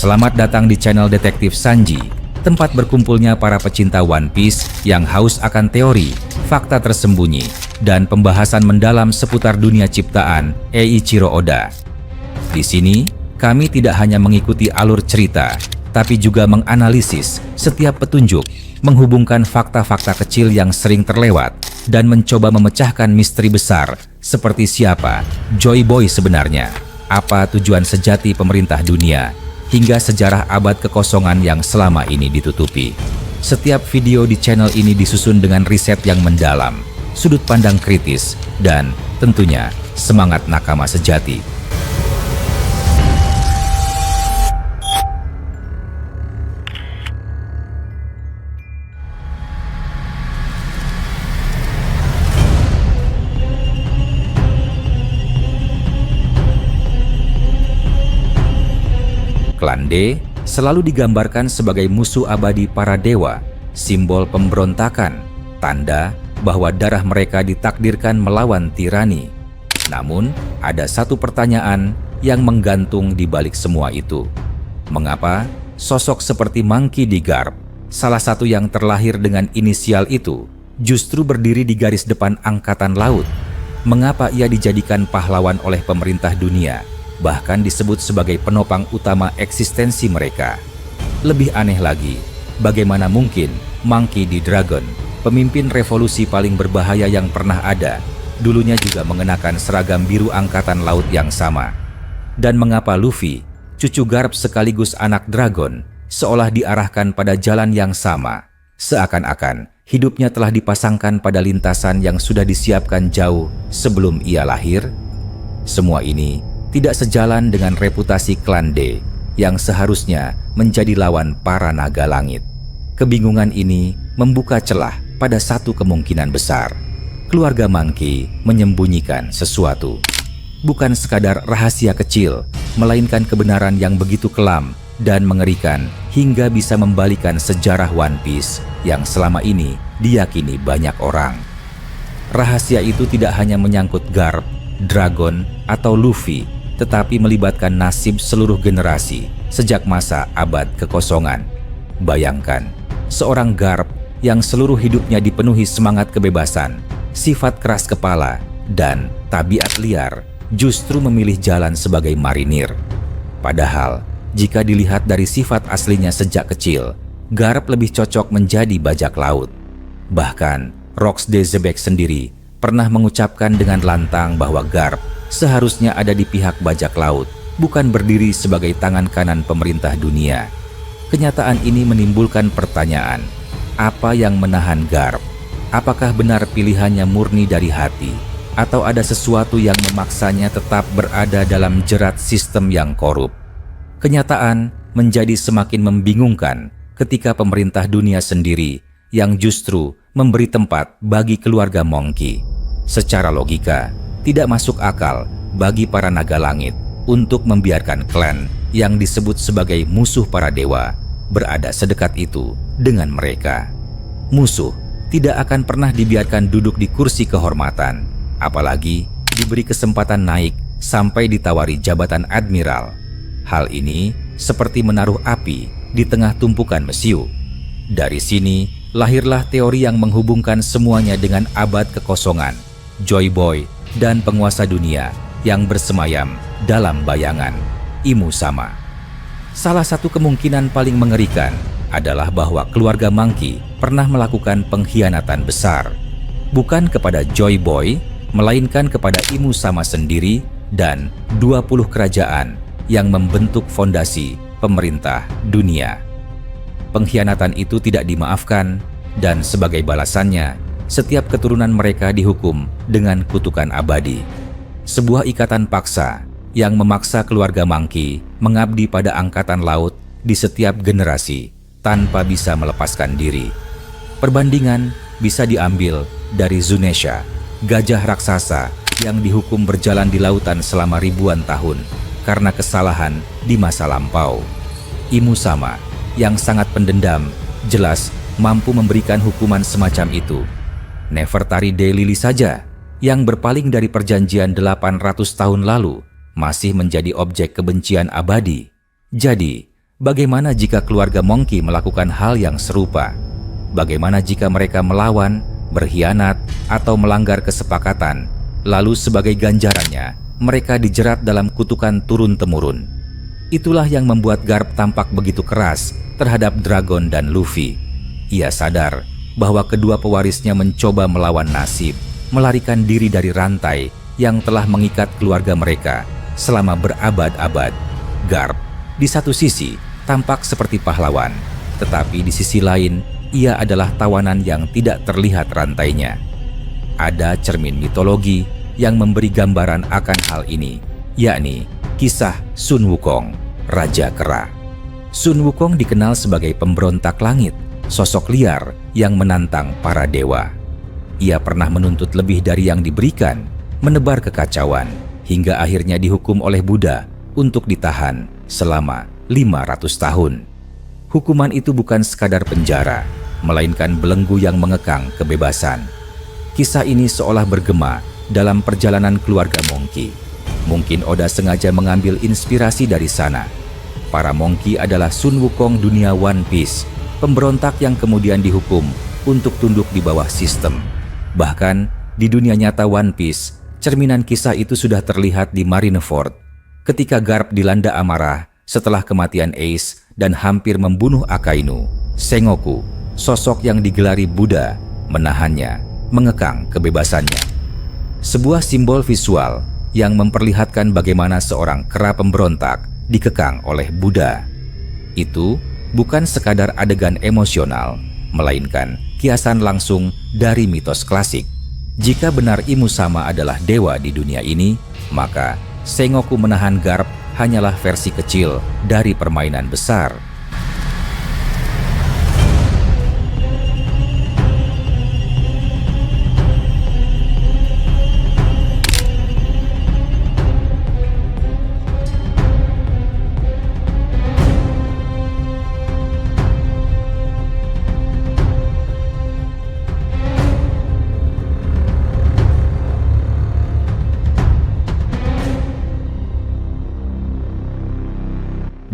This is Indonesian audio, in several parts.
Selamat datang di channel Detektif Sanji, tempat berkumpulnya para pecinta One Piece yang haus akan teori, fakta tersembunyi, dan pembahasan mendalam seputar dunia ciptaan Eiichiro Oda. Di sini, kami tidak hanya mengikuti alur cerita, tapi juga menganalisis setiap petunjuk, menghubungkan fakta-fakta kecil yang sering terlewat, dan mencoba memecahkan misteri besar seperti siapa Joy Boy sebenarnya, apa tujuan sejati pemerintah dunia, hingga sejarah abad kekosongan yang selama ini ditutupi. Setiap video di channel ini disusun dengan riset yang mendalam, sudut pandang kritis, dan tentunya semangat nakama sejati. Klan D selalu digambarkan sebagai musuh abadi para dewa, simbol pemberontakan, tanda bahwa darah mereka ditakdirkan melawan tirani. Namun, ada satu pertanyaan yang menggantung di balik semua itu. Mengapa sosok seperti Monkey D. Garp, salah satu yang terlahir dengan inisial itu, justru berdiri di garis depan angkatan laut? Mengapa ia dijadikan pahlawan oleh pemerintah dunia, bahkan disebut sebagai penopang utama eksistensi mereka? Lebih aneh lagi, bagaimana mungkin Monkey D. Dragon, pemimpin revolusi paling berbahaya yang pernah ada, dulunya juga mengenakan seragam biru angkatan laut yang sama? Dan mengapa Luffy, cucu Garp sekaligus anak Dragon, seolah diarahkan pada jalan yang sama, seakan-akan hidupnya telah dipasangkan pada lintasan yang sudah disiapkan jauh sebelum ia lahir? Semua ini tidak sejalan dengan reputasi klan D yang seharusnya menjadi lawan para naga langit. Kebingungan ini membuka celah pada satu kemungkinan besar. Keluarga Monkey menyembunyikan sesuatu. Bukan sekadar rahasia kecil, melainkan kebenaran yang begitu kelam dan mengerikan hingga bisa membalikan sejarah One Piece yang selama ini diyakini banyak orang. Rahasia itu tidak hanya menyangkut Garp, Dragon, atau Luffy, tetapi melibatkan nasib seluruh generasi sejak masa abad kekosongan. Bayangkan, seorang Garp yang seluruh hidupnya dipenuhi semangat kebebasan, sifat keras kepala, dan tabiat liar, justru memilih jalan sebagai marinir. Padahal, jika dilihat dari sifat aslinya sejak kecil, Garp lebih cocok menjadi bajak laut. Bahkan, Rox de Zebek sendiri pernah mengucapkan dengan lantang bahwa Garp seharusnya ada di pihak bajak laut, bukan berdiri sebagai tangan kanan pemerintah dunia. Kenyataan ini menimbulkan pertanyaan, apa yang menahan Garp? Apakah benar pilihannya murni dari hati, atau ada sesuatu yang memaksanya tetap berada dalam jerat sistem yang korup? Kenyataan menjadi semakin membingungkan ketika pemerintah dunia sendiri yang justru memberi tempat bagi keluarga Monkey. Secara logika, tidak masuk akal bagi para naga langit untuk membiarkan klan yang disebut sebagai musuh para dewa berada sedekat itu dengan mereka. Musuh tidak akan pernah dibiarkan duduk di kursi kehormatan, apalagi diberi kesempatan naik sampai ditawari jabatan admiral. Hal ini seperti menaruh api di tengah tumpukan mesiu. Dari sini lahirlah teori yang menghubungkan semuanya dengan abad kekosongan, Joy Boy, dan penguasa dunia yang bersemayam dalam bayangan Imu Sama. Salah satu kemungkinan paling mengerikan adalah bahwa keluarga Monkey pernah melakukan pengkhianatan besar, bukan kepada Joy Boy, melainkan kepada Imu Sama sendiri dan 20 kerajaan yang membentuk fondasi pemerintah dunia. Pengkhianatan itu tidak dimaafkan, dan sebagai balasannya, setiap keturunan mereka dihukum dengan kutukan abadi. Sebuah ikatan paksa yang memaksa keluarga Monkey mengabdi pada angkatan laut di setiap generasi tanpa bisa melepaskan diri. Perbandingan bisa diambil dari Zunesha, gajah raksasa yang dihukum berjalan di lautan selama ribuan tahun karena kesalahan di masa lampau. Imu Sama yang sangat pendendam jelas mampu memberikan hukuman semacam itu. Nefertari de Lili saja yang berpaling dari perjanjian 800 tahun lalu masih menjadi objek kebencian abadi. Jadi, Bagaimana jika keluarga Monkey melakukan hal yang serupa? Bagaimana jika mereka melawan, berkhianat, atau melanggar kesepakatan, lalu sebagai ganjarannya, mereka dijerat dalam kutukan turun-temurun? Itulah yang membuat Garp tampak begitu keras terhadap Dragon dan Luffy. Ia sadar bahwa kedua pewarisnya mencoba melawan nasib, melarikan diri dari rantai yang telah mengikat keluarga mereka selama berabad-abad. Garp, di satu sisi, tampak seperti pahlawan, tetapi di sisi lain, ia adalah tawanan yang tidak terlihat rantainya. Ada cermin mitologi yang memberi gambaran akan hal ini, yakni kisah Sun Wukong, Raja Kera. Sun Wukong dikenal sebagai pemberontak langit, sosok liar yang menantang para dewa. Ia pernah menuntut lebih dari yang diberikan, menebar kekacauan, hingga akhirnya dihukum oleh Buddha untuk ditahan selama 500 tahun. Hukuman itu bukan sekadar penjara, melainkan belenggu yang mengekang kebebasan. Kisah ini seolah bergema dalam perjalanan keluarga Monkey. Mungkin Oda sengaja mengambil inspirasi dari sana. Para Monkey adalah Sun Wukong dunia One Piece, pemberontak yang kemudian dihukum untuk tunduk di bawah sistem. Bahkan di dunia nyata One Piece, cerminan kisah itu sudah terlihat di Marineford. Ketika Garp dilanda amarah setelah kematian Ace dan hampir membunuh Akainu, Sengoku, sosok yang digelari Buddha, menahannya, mengekang kebebasannya. Sebuah simbol visual yang memperlihatkan bagaimana seorang kera pemberontak dikekang oleh Buddha. Itu bukan sekadar adegan emosional, melainkan kiasan langsung dari mitos klasik. Jika benar Imu Sama adalah dewa di dunia ini, maka Sengoku menahan Garp hanyalah versi kecil dari permainan besar.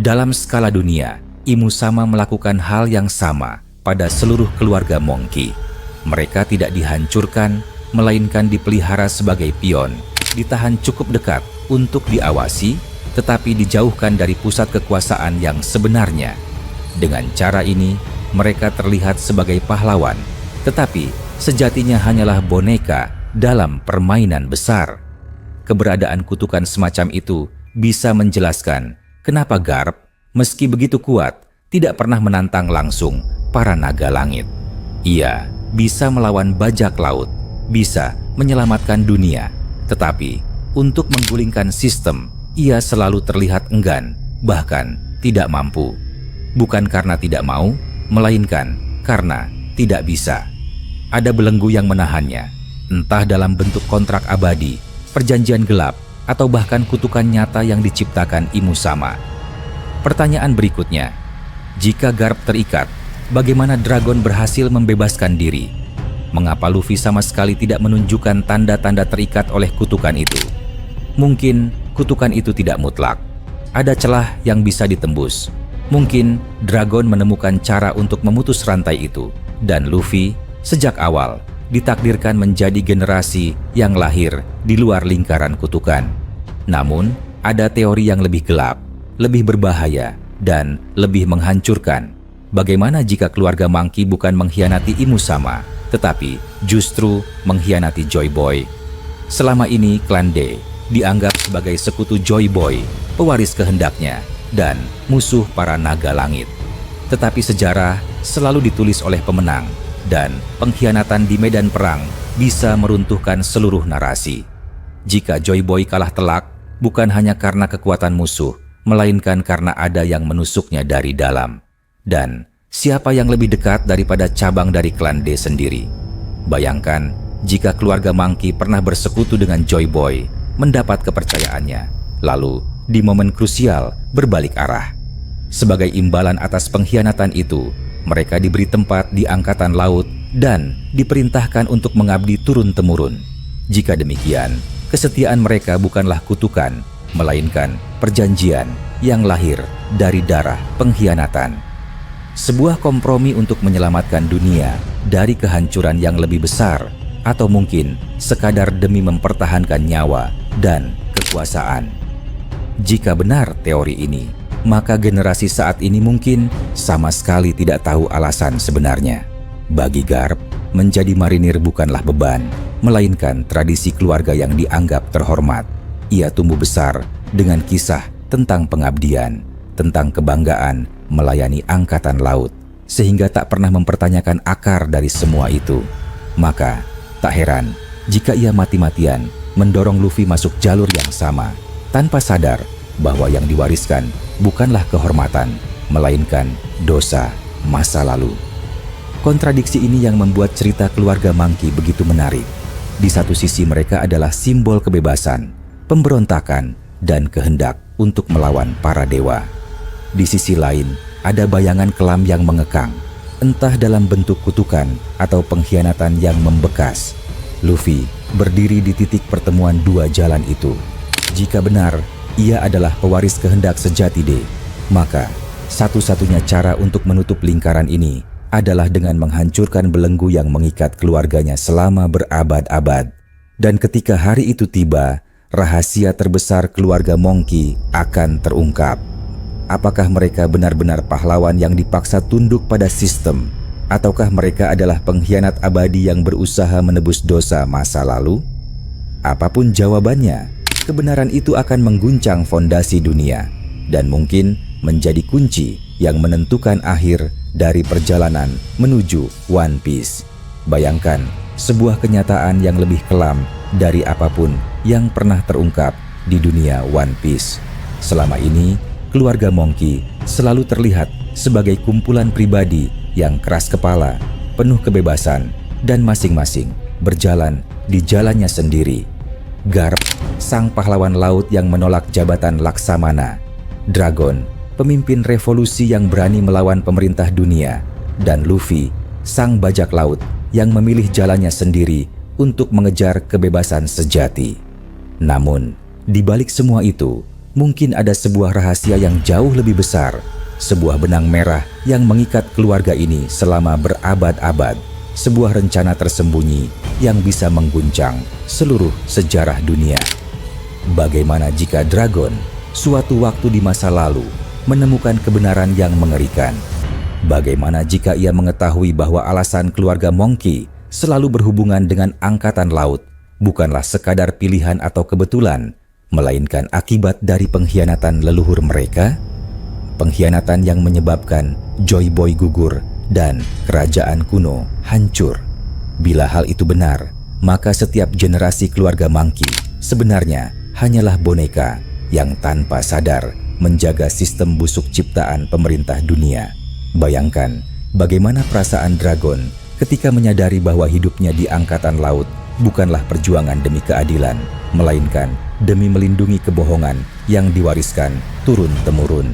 Dalam skala dunia, Imu Sama melakukan hal yang sama pada seluruh keluarga Monkey. Mereka tidak dihancurkan, melainkan dipelihara sebagai pion, ditahan cukup dekat untuk diawasi, tetapi dijauhkan dari pusat kekuasaan yang sebenarnya. Dengan cara ini, mereka terlihat sebagai pahlawan, tetapi sejatinya hanyalah boneka dalam permainan besar. Keberadaan kutukan semacam itu bisa menjelaskan kenapa Garp, meski begitu kuat, tidak pernah menantang langsung para naga langit. Ia bisa melawan bajak laut, bisa menyelamatkan dunia, tetapi untuk menggulingkan sistem, ia selalu terlihat enggan, bahkan tidak mampu. Bukan karena tidak mau, melainkan karena tidak bisa. Ada belenggu yang menahannya, entah dalam bentuk kontrak abadi, perjanjian gelap, atau bahkan kutukan nyata yang diciptakan Imu Sama. Pertanyaan berikutnya, jika Garp terikat, bagaimana Dragon berhasil membebaskan diri? Mengapa Luffy sama sekali tidak menunjukkan tanda-tanda terikat oleh kutukan itu? Mungkin kutukan itu tidak mutlak. Ada celah yang bisa ditembus. Mungkin Dragon menemukan cara untuk memutus rantai itu, dan Luffy sejak awal ditakdirkan menjadi generasi yang lahir di luar lingkaran kutukan. Namun, ada teori yang lebih gelap, lebih berbahaya, dan lebih menghancurkan. Bagaimana jika keluarga Monkey bukan mengkhianati Imu Sama, tetapi justru mengkhianati Joy Boy? Selama ini, klan D dianggap sebagai sekutu Joy Boy, pewaris kehendaknya, dan musuh para naga langit. Tetapi sejarah selalu ditulis oleh pemenang, dan pengkhianatan di medan perang bisa meruntuhkan seluruh narasi. Jika Joy Boy kalah telak, bukan hanya karena kekuatan musuh, melainkan karena ada yang menusuknya dari dalam. Dan siapa yang lebih dekat daripada cabang dari klan D sendiri? Bayangkan jika keluarga Monkey pernah bersekutu dengan Joy Boy, mendapat kepercayaannya, lalu di momen krusial berbalik arah. Sebagai imbalan atas pengkhianatan itu, mereka diberi tempat di angkatan laut dan diperintahkan untuk mengabdi turun-temurun. Jika demikian, kesetiaan mereka bukanlah kutukan, melainkan perjanjian yang lahir dari darah pengkhianatan. Sebuah kompromi untuk menyelamatkan dunia dari kehancuran yang lebih besar, atau mungkin sekadar demi mempertahankan nyawa dan kekuasaan. Jika benar teori ini, maka generasi saat ini mungkin sama sekali tidak tahu alasan sebenarnya. Bagi Garp, menjadi marinir bukanlah beban, melainkan tradisi keluarga yang dianggap terhormat. Ia tumbuh besar dengan kisah tentang pengabdian, tentang kebanggaan melayani angkatan laut, sehingga tak pernah mempertanyakan akar dari semua itu. Maka, tak heran jika ia mati-matian mendorong Luffy masuk jalur yang sama, tanpa sadar bahwa yang diwariskan bukanlah kehormatan, melainkan dosa masa lalu. Kontradiksi ini yang membuat cerita keluarga Monkey begitu menarik. Di satu sisi mereka adalah simbol kebebasan, pemberontakan, dan kehendak untuk melawan para dewa. Di sisi lain, ada bayangan kelam yang mengekang, entah dalam bentuk kutukan atau pengkhianatan yang membekas. Luffy berdiri di titik pertemuan dua jalan itu. Jika benar, ia adalah pewaris kehendak sejati D, maka satu-satunya cara untuk menutup lingkaran ini adalah dengan menghancurkan belenggu yang mengikat keluarganya selama berabad-abad. Dan ketika hari itu tiba, rahasia terbesar keluarga Monkey akan terungkap. Apakah mereka benar-benar pahlawan yang dipaksa tunduk pada sistem, ataukah mereka adalah pengkhianat abadi yang berusaha menebus dosa masa lalu? Apapun jawabannya, kebenaran itu akan mengguncang fondasi dunia dan mungkin menjadi kunci yang menentukan akhir dari perjalanan menuju One Piece. Bayangkan sebuah kenyataan yang lebih kelam dari apapun yang pernah terungkap di dunia One Piece. Selama ini, keluarga Monkey selalu terlihat sebagai kumpulan pribadi yang keras kepala, penuh kebebasan, dan masing-masing berjalan di jalannya sendiri. Garp, sang pahlawan laut yang menolak jabatan Laksamana, Dragon, pemimpin revolusi yang berani melawan pemerintah dunia, dan Luffy, sang bajak laut yang memilih jalannya sendiri untuk mengejar kebebasan sejati. Namun, di balik semua itu, mungkin ada sebuah rahasia yang jauh lebih besar, sebuah benang merah yang mengikat keluarga ini selama berabad-abad, sebuah rencana tersembunyi yang bisa mengguncang seluruh sejarah dunia. Bagaimana jika Dragon, suatu waktu di masa lalu, menemukan kebenaran yang mengerikan? Bagaimana jika ia mengetahui bahwa alasan keluarga Monkey selalu berhubungan dengan angkatan laut bukanlah sekadar pilihan atau kebetulan, melainkan akibat dari pengkhianatan leluhur mereka? Pengkhianatan yang menyebabkan Joy Boy gugur dan kerajaan kuno hancur. Bila hal itu benar, maka setiap generasi keluarga Monkey sebenarnya hanyalah boneka yang tanpa sadar menjaga sistem busuk ciptaan pemerintah dunia. Bayangkan bagaimana perasaan Dragon ketika menyadari bahwa hidupnya di angkatan laut bukanlah perjuangan demi keadilan, melainkan demi melindungi kebohongan yang diwariskan turun-temurun.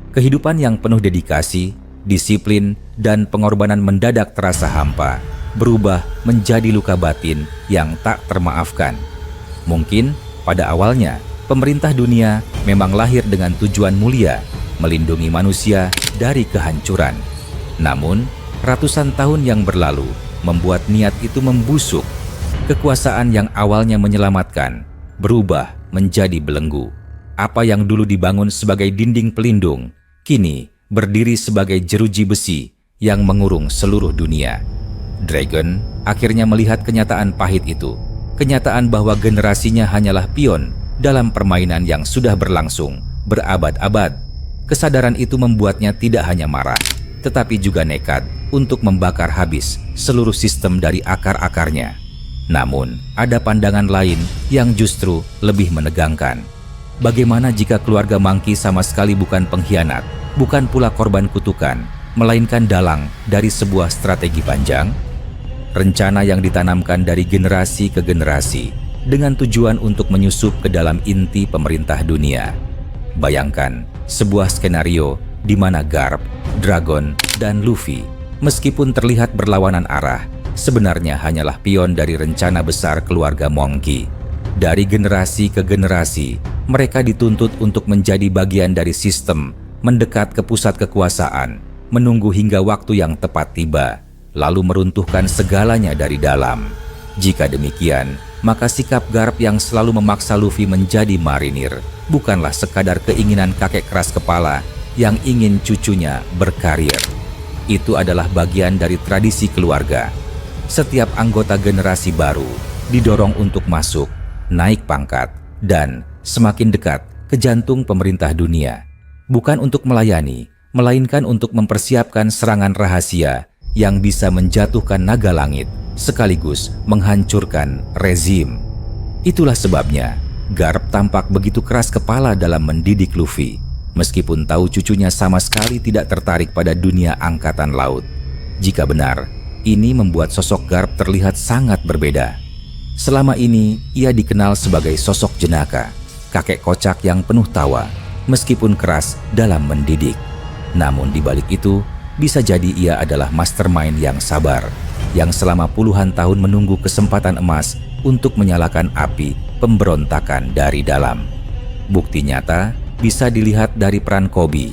Kehidupan yang penuh dedikasi, disiplin, dan pengorbanan mendadak terasa hampa, berubah menjadi luka batin yang tak termaafkan. Mungkin pada awalnya, pemerintah dunia memang lahir dengan tujuan mulia, melindungi manusia dari kehancuran. Namun, ratusan tahun yang berlalu membuat niat itu membusuk. Kekuasaan yang awalnya menyelamatkan, berubah menjadi belenggu. Apa yang dulu dibangun sebagai dinding pelindung, kini berdiri sebagai jeruji besi yang mengurung seluruh dunia. Dragon akhirnya melihat kenyataan pahit itu, kenyataan bahwa generasinya hanyalah pion dalam permainan yang sudah berlangsung berabad-abad. Kesadaran itu membuatnya tidak hanya marah, tetapi juga nekat untuk membakar habis seluruh sistem dari akar-akarnya. Namun, ada pandangan lain yang justru lebih menegangkan. Bagaimana jika keluarga Monkey sama sekali bukan pengkhianat, bukan pula korban kutukan, melainkan dalang dari sebuah strategi panjang? Rencana yang ditanamkan dari generasi ke generasi dengan tujuan untuk menyusup ke dalam inti pemerintah dunia. Bayangkan sebuah skenario di mana Garp, Dragon, dan Luffy meskipun terlihat berlawanan arah, sebenarnya hanyalah pion dari rencana besar keluarga Monkey. Dari generasi ke generasi, mereka dituntut untuk menjadi bagian dari sistem, mendekat ke pusat kekuasaan, menunggu hingga waktu yang tepat tiba, lalu meruntuhkan segalanya dari dalam. Jika demikian, maka sikap Garp yang selalu memaksa Luffy menjadi marinir bukanlah sekadar keinginan kakek keras kepala yang ingin cucunya berkarir. Itu adalah bagian dari tradisi keluarga. Setiap anggota generasi baru didorong untuk masuk, naik pangkat, dan semakin dekat ke jantung pemerintah dunia. Bukan untuk melayani, melainkan untuk mempersiapkan serangan rahasia yang bisa menjatuhkan naga langit sekaligus menghancurkan rezim. Itulah sebabnya Garp tampak begitu keras kepala dalam mendidik Luffy, meskipun tahu cucunya sama sekali tidak tertarik pada dunia angkatan laut. Jika benar, ini membuat sosok Garp terlihat sangat berbeda. Selama ini, ia dikenal sebagai sosok jenaka, kakek kocak yang penuh tawa, meskipun keras dalam mendidik. Namun di balik itu, bisa jadi ia adalah mastermind yang sabar, yang selama puluhan tahun menunggu kesempatan emas untuk menyalakan api pemberontakan dari dalam. Bukti nyata bisa dilihat dari peran Koby,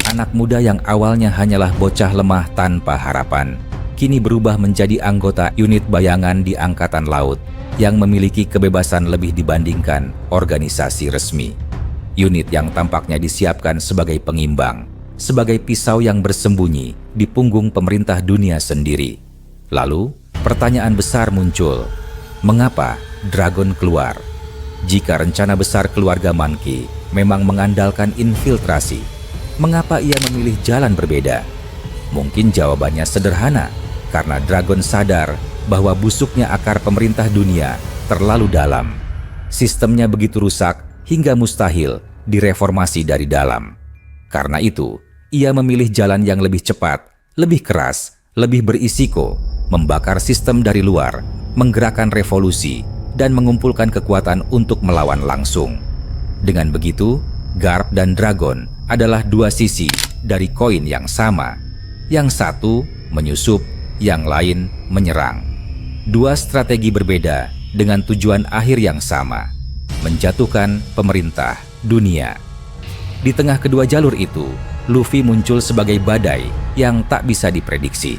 anak muda yang awalnya hanyalah bocah lemah tanpa harapan, kini berubah menjadi anggota unit bayangan di Angkatan Laut yang memiliki kebebasan lebih dibandingkan organisasi resmi. Unit yang tampaknya disiapkan sebagai pengimbang, sebagai pisau yang bersembunyi di punggung pemerintah dunia sendiri. Lalu, pertanyaan besar muncul. Mengapa Dragon keluar? Jika rencana besar keluarga Monkey memang mengandalkan infiltrasi, mengapa ia memilih jalan berbeda? Mungkin jawabannya sederhana, karena Dragon sadar bahwa busuknya akar pemerintah dunia terlalu dalam. Sistemnya begitu rusak hingga mustahil direformasi dari dalam. Karena itu, ia memilih jalan yang lebih cepat, lebih keras, lebih berisiko, membakar sistem dari luar, menggerakkan revolusi, dan mengumpulkan kekuatan untuk melawan langsung. Dengan begitu, Garp dan Dragon adalah dua sisi dari koin yang sama. Yang satu menyusup, yang lain menyerang. Dua strategi berbeda dengan tujuan akhir yang sama, menjatuhkan pemerintah dunia. Di tengah kedua jalur itu, Luffy muncul sebagai badai yang tak bisa diprediksi.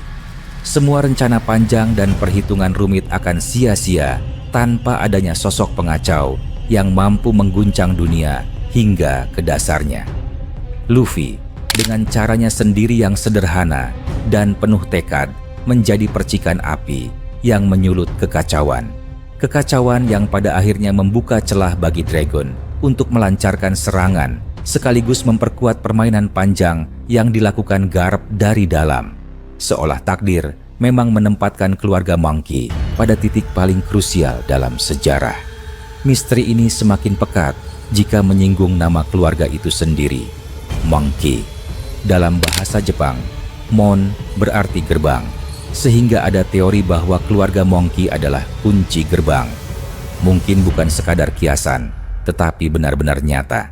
Semua rencana panjang dan perhitungan rumit akan sia-sia tanpa adanya sosok pengacau yang mampu mengguncang dunia hingga ke dasarnya. Luffy, dengan caranya sendiri yang sederhana dan penuh tekad, menjadi percikan api yang menyulut kekacauan. Kekacauan yang pada akhirnya membuka celah bagi Dragon untuk melancarkan serangan, sekaligus memperkuat permainan panjang yang dilakukan Garp dari dalam. Seolah takdir memang menempatkan keluarga Monkey pada titik paling krusial dalam sejarah. Misteri ini semakin pekat jika menyinggung nama keluarga itu sendiri, Monkey. Dalam bahasa Jepang, Mon berarti gerbang, sehingga ada teori bahwa keluarga Monkey adalah kunci gerbang. Mungkin bukan sekadar kiasan, tetapi benar-benar nyata.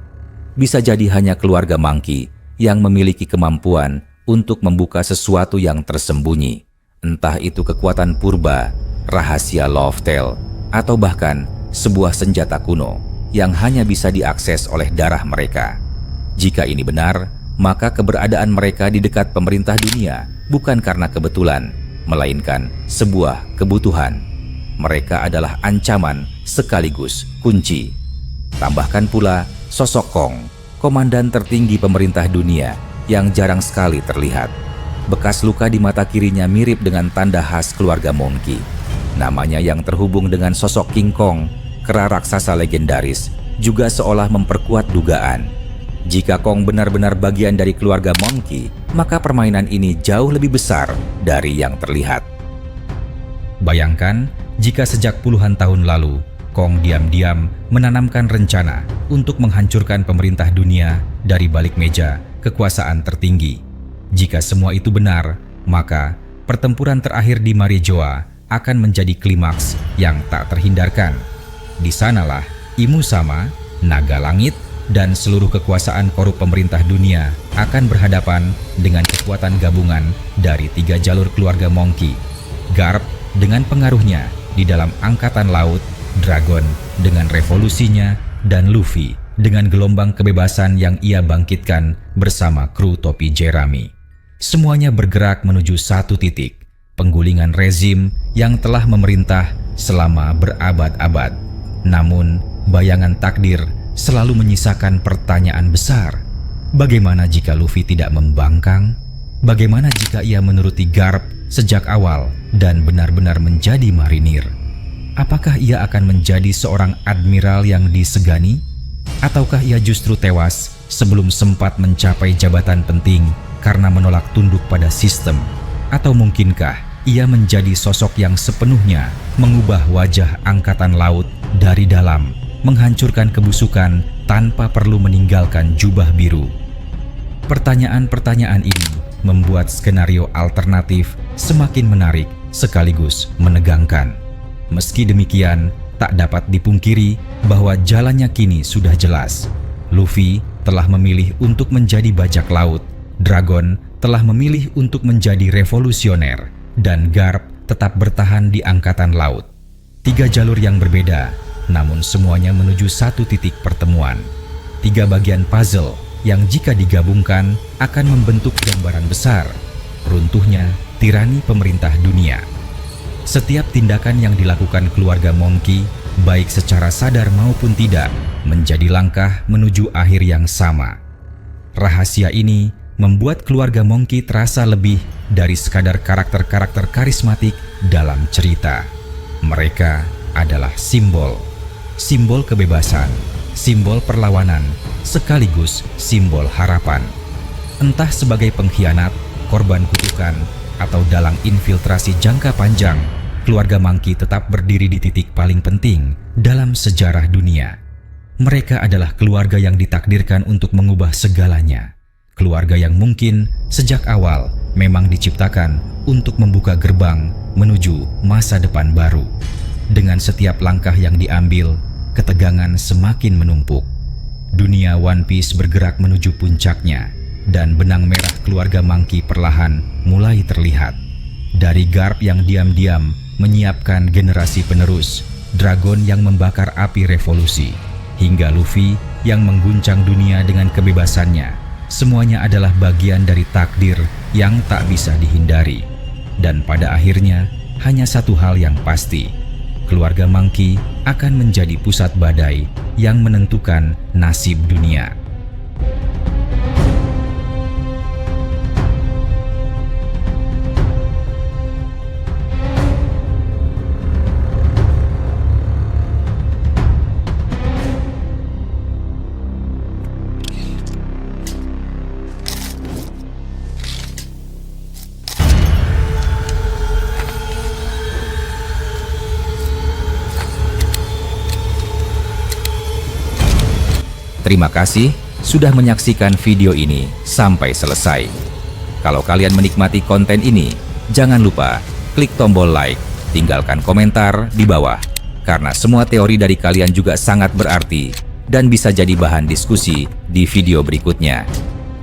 Bisa jadi hanya keluarga Monkey yang memiliki kemampuan untuk membuka sesuatu yang tersembunyi, entah itu kekuatan purba, rahasia Love Tale, atau bahkan sebuah senjata kuno yang hanya bisa diakses oleh darah mereka. Jika ini benar, maka keberadaan mereka di dekat pemerintah dunia bukan karena kebetulan, melainkan sebuah kebutuhan. Mereka adalah ancaman sekaligus kunci. Tambahkan pula sosok Kong, komandan tertinggi pemerintah dunia yang jarang sekali terlihat. Bekas luka di mata kirinya mirip dengan tanda khas keluarga Monkey. Namanya yang terhubung dengan sosok King Kong, kera raksasa legendaris, juga seolah memperkuat dugaan. Jika Kong benar-benar bagian dari keluarga Monkey, maka permainan ini jauh lebih besar dari yang terlihat. Bayangkan jika sejak puluhan tahun lalu, Kong diam-diam menanamkan rencana untuk menghancurkan pemerintah dunia dari balik meja kekuasaan tertinggi. Jika semua itu benar, maka pertempuran terakhir di Marijoa akan menjadi klimaks yang tak terhindarkan. Di sanalah Imu Sama, Naga Langit, dan seluruh kekuasaan korup pemerintah dunia akan berhadapan dengan kekuatan gabungan dari 3 jalur keluarga Monkey. Garp dengan pengaruhnya di dalam angkatan laut, Dragon dengan revolusinya, dan Luffy dengan gelombang kebebasan yang ia bangkitkan bersama kru topi Jerami. Semuanya bergerak menuju satu titik, penggulingan rezim yang telah memerintah selama berabad-abad. Namun, bayangan takdir selalu menyisakan pertanyaan besar. Bagaimana jika Luffy tidak membangkang? Bagaimana jika ia menuruti Garp sejak awal dan benar-benar menjadi marinir? Apakah ia akan menjadi seorang admiral yang disegani? Ataukah ia justru tewas sebelum sempat mencapai jabatan penting karena menolak tunduk pada sistem? Atau mungkinkah ia menjadi sosok yang sepenuhnya mengubah wajah angkatan laut dari dalam, menghancurkan kebusukan tanpa perlu meninggalkan jubah biru? Pertanyaan-pertanyaan ini membuat skenario alternatif semakin menarik sekaligus menegangkan. Meski demikian, tak dapat dipungkiri bahwa jalannya kini sudah jelas. Luffy telah memilih untuk menjadi bajak laut, Dragon telah memilih untuk menjadi revolusioner, dan Garp tetap bertahan di angkatan laut. 3 jalur yang berbeda, namun semuanya menuju satu titik pertemuan. 3 bagian puzzle yang jika digabungkan akan membentuk gambaran besar, runtuhnya tirani pemerintah dunia. Setiap tindakan yang dilakukan keluarga Monkey, baik secara sadar maupun tidak, menjadi langkah menuju akhir yang sama. Rahasia ini membuat keluarga Monkey terasa lebih dari sekadar karakter-karakter karismatik dalam cerita. Mereka adalah simbol kebebasan, simbol perlawanan, sekaligus simbol harapan. Entah sebagai pengkhianat, korban kutukan, atau dalang infiltrasi jangka panjang, keluarga Monkey tetap berdiri di titik paling penting dalam sejarah dunia. Mereka adalah keluarga yang ditakdirkan untuk mengubah segalanya. Keluarga yang mungkin sejak awal memang diciptakan untuk membuka gerbang menuju masa depan baru. Dengan setiap langkah yang diambil, ketegangan semakin menumpuk. Dunia One Piece bergerak menuju puncaknya, dan benang merah keluarga Monkey perlahan mulai terlihat. Dari Garp yang diam-diam menyiapkan generasi penerus, Dragon yang membakar api revolusi, hingga Luffy yang mengguncang dunia dengan kebebasannya, semuanya adalah bagian dari takdir yang tak bisa dihindari. Dan pada akhirnya, hanya satu hal yang pasti, keluarga Monkey akan menjadi pusat badai yang menentukan nasib dunia. Terima kasih sudah menyaksikan video ini sampai selesai. Kalau kalian menikmati konten ini, jangan lupa klik tombol like, tinggalkan komentar di bawah, karena semua teori dari kalian juga sangat berarti dan bisa jadi bahan diskusi di video berikutnya.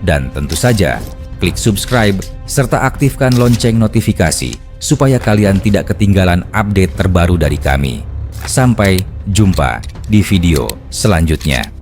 Dan tentu saja, klik subscribe serta aktifkan lonceng notifikasi supaya kalian tidak ketinggalan update terbaru dari kami. Sampai jumpa di video selanjutnya.